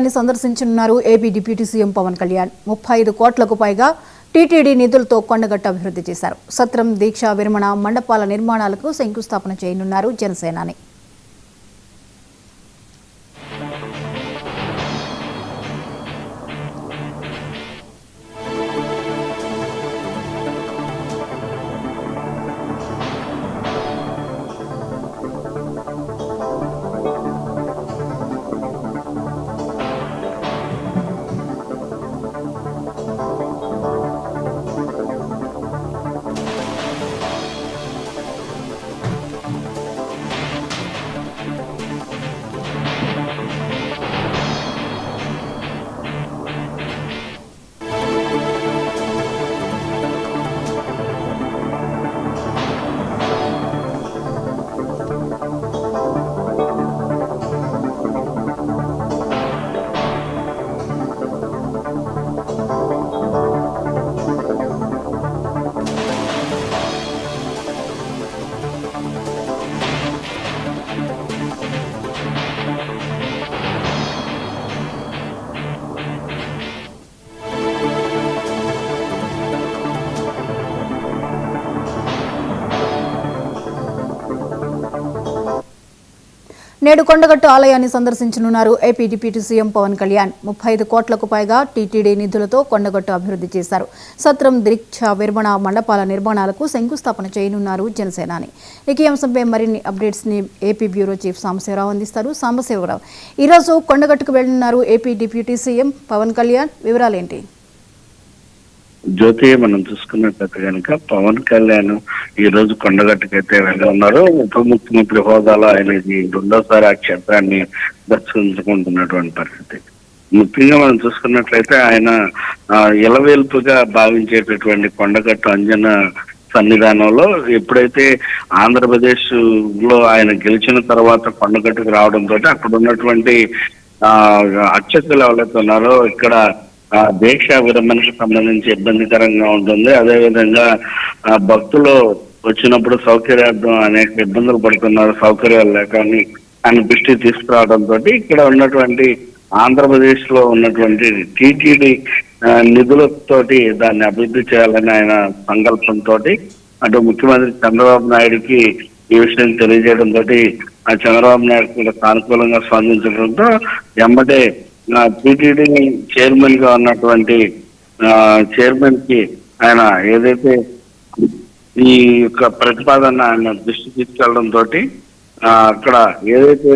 సందర్శించనున్నారు AP deputy CM Pawan Kalyan. 35 కోట్లకు పైగా TTD నిధులతో కొండగట్టు అభివృద్ధి చేశారు. సత్రం, దీక్ష విరమణ మండపాల నిర్మాణాలకు శంకుస్థాపన చేయనున్నారు జనసేనాని. నేడు కొండగట్టు ఆలయాన్ని సందర్శించనున్నారు AP deputy CM Pawan Kalyan. 35 కోట్లకు పైగా టీటీడీ నిధులతో కొండగట్టు అభివృద్ధి చేశారు. సత్రం, దీక్ష విరమణ మండపాల నిర్మాణాలకు శంకుస్థాపన చేయనున్నారు జనసేనాని. ఈ అంశంపై మరిన్ని అప్డేట్స్ ని ఏపీ బ్యూరో చీఫ్ సాంబశివరావు అందిస్తారు. సాంబశివరావు, ఈరోజు కొండగట్టుకు వెళ్లనున్నారు AP deputy CM Pawan Kalyan, వివరాలేంటి? జ్యోతి, మనం చూసుకున్నట్లయితే కనుక పవన్ కళ్యాణ్ ఈ రోజు కొండగట్టుకైతే వెళ్ళనున్నారు. ఉప ముఖ్యమంత్రి హోదాలో ఆయన రెండోసారి ఆ క్షేత్రాన్ని దర్శించుకుంటున్నటువంటి పరిస్థితి. ముఖ్యంగా మనం చూసుకున్నట్లయితే ఆయన ఇలవేల్పుగా భావించేటటువంటి కొండగట్టు అంజన సన్నిధానంలో ఎప్పుడైతే ఆంధ్రప్రదేశ్ లో ఆయన గెలిచిన తర్వాత కొండగట్టుకు రావడంతో అక్కడ ఉన్నటువంటి అర్చకులు ఎవరైతే ఉన్నారో ఇక్కడ దీక్ష విరమణకు సంబంధించి ఇబ్బందికరంగా ఉంటుంది. అదేవిధంగా భక్తులు వచ్చినప్పుడు సౌకర్యార్థం అనేక ఇబ్బందులు పడుతున్నారు, సౌకర్యాలు లేక ఆయన దృష్టికి తీసుకురావడంతో ఇక్కడ ఉన్నటువంటి ఆంధ్రప్రదేశ్ లో ఉన్నటువంటి టీటీడీ నిధులతోటి దాన్ని అభివృద్ధి చేయాలని ఆయన సంకల్పంతో అటు ముఖ్యమంత్రి చంద్రబాబు నాయుడుకి ఈ విషయం తెలియజేయడంతో ఆ చంద్రబాబు నాయుడు కూడా సానుకూలంగా స్పందించడంతో ఎమ్మటే టీటీడీ చైర్మన్ గా ఉన్నటువంటి చైర్మన్ కి ఆయన ఏదైతే ఈ యొక్క ప్రతిపాదన ఆయన దృష్టి తీసుకెళ్లడంతో అక్కడ ఏదైతే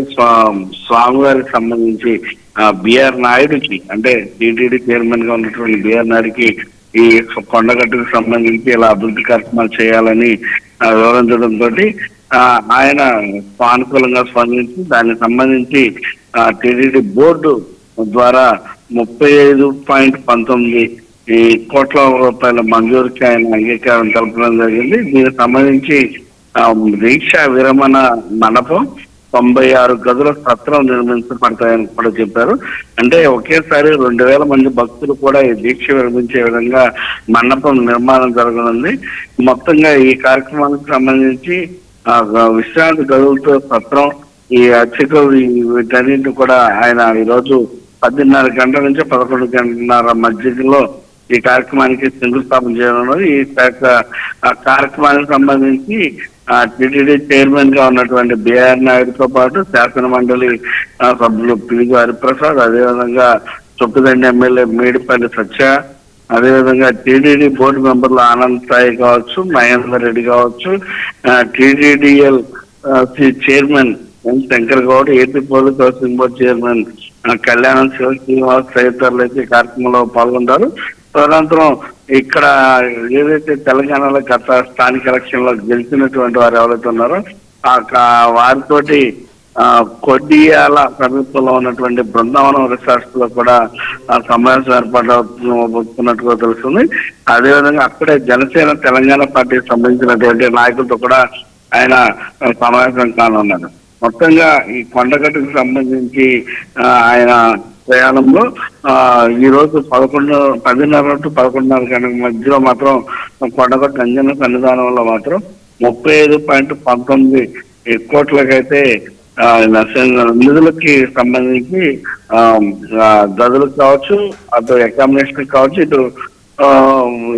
స్వామివారికి సంబంధించి బిఆర్ నాయుడుకి, అంటే టీటీడీ చైర్మన్ గా ఉన్నటువంటి బిఆర్ నాయుడుకి ఈ కొండగట్టుకు సంబంధించి ఇలా అభివృద్ధి కార్యక్రమాలు చేయాలని వివరించడంతో ఆయన సానుకూలంగా స్పందించి దానికి సంబంధించి టీటీడీ బోర్డు ద్వారా 35.19 కోట్ల రూపాయల మంజూరుకి ఆయన అంగీకారం తెలపడం జరిగింది. దీనికి సంబంధించి దీక్ష విరమణ మండపం 96 గదుల సత్రం నిర్మించబడతాయని కూడా చెప్పారు. అంటే ఒకేసారి 2000 మంది భక్తులు కూడా ఈ దీక్ష విరమించే విధంగా మండపం నిర్మాణం జరగనుంది. మొత్తంగా ఈ కార్యక్రమానికి సంబంధించి విశ్రాంతి గదులతో సత్రం, ఈ అర్చకులు వీటన్నింటినీ కూడా ఆయన ఈరోజు 10:30 గంటల నుంచి 11 గంటల మధ్యలో ఈ కార్యక్రమానికి శంకుస్థాపన చేయనున్నది. ఈ కార్యక్రమానికి సంబంధించి టీటీడీ చైర్మన్ గా ఉన్నటువంటి బిఆర్ నాయుడుతో పాటు శాసన మండలి సభ్యులు పిలుగు హరిప్రసాద్, అదేవిధంగా చొప్పుదండి ఎమ్మెల్యే మేడిపల్లి సత్య, అదేవిధంగా టీటీడీ బోర్డు మెంబర్లు ఆనంద్ సాయి కావచ్చు, మహేందర్ రెడ్డి కావచ్చు, TTDL chairman N Shankar Goud, AP police housing board chairman Kalyanam Srinivas తదితరులు అయితే ఈ కార్యక్రమంలో పాల్గొంటారు. తదనంతరం ఇక్కడ ఏదైతే తెలంగాణలో గత స్థానిక ఎలక్షన్ లో గెలిచినటువంటి వారు ఎవరైతే ఉన్నారో వారితోటి కొడ్డియాల సమీపంలో ఉన్నటువంటి బృందావనం రిసార్ట్స్ లో కూడా సమావేశం ఏర్పాటున్నట్టుగా తెలుస్తుంది. అదేవిధంగా అక్కడే జనసేన తెలంగాణ పార్టీకి సంబంధించినటువంటి నాయకులతో కూడా ఆయన సమావేశం కానున్నారు. మొత్తంగా ఈ కొండగట్టుకు సంబంధించి ఆయన ప్రయాణంలో ఈ రోజు 10:30 to 11:30 గంటల మధ్యలో మాత్రం కొండగట్టు అంజన సన్నిధానంలో మాత్రం 35.19 కోట్లకైతే నిధులకి సంబంధించి గదులకు కావచ్చు, అటు అకామిడేషన్ కావచ్చు, ఇటు ఆ,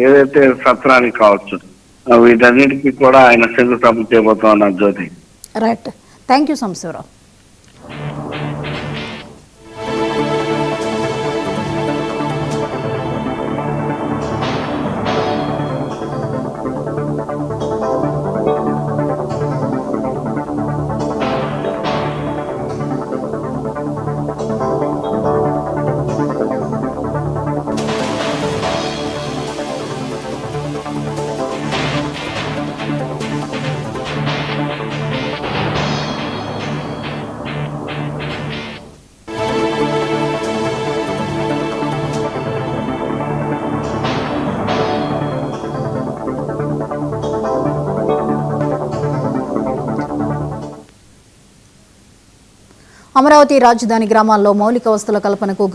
ఏదైతే సత్రానికి కావచ్చు, వీటన్నిటికీ కూడా ఆయన శంకుస్థాపన చేయబోతా ఉన్నారు. Jyothi. Right, thank you Sambasivarao. Amaravati రాజధాని గ్రామాల్లో మౌలిక వసతుల కల్పనకు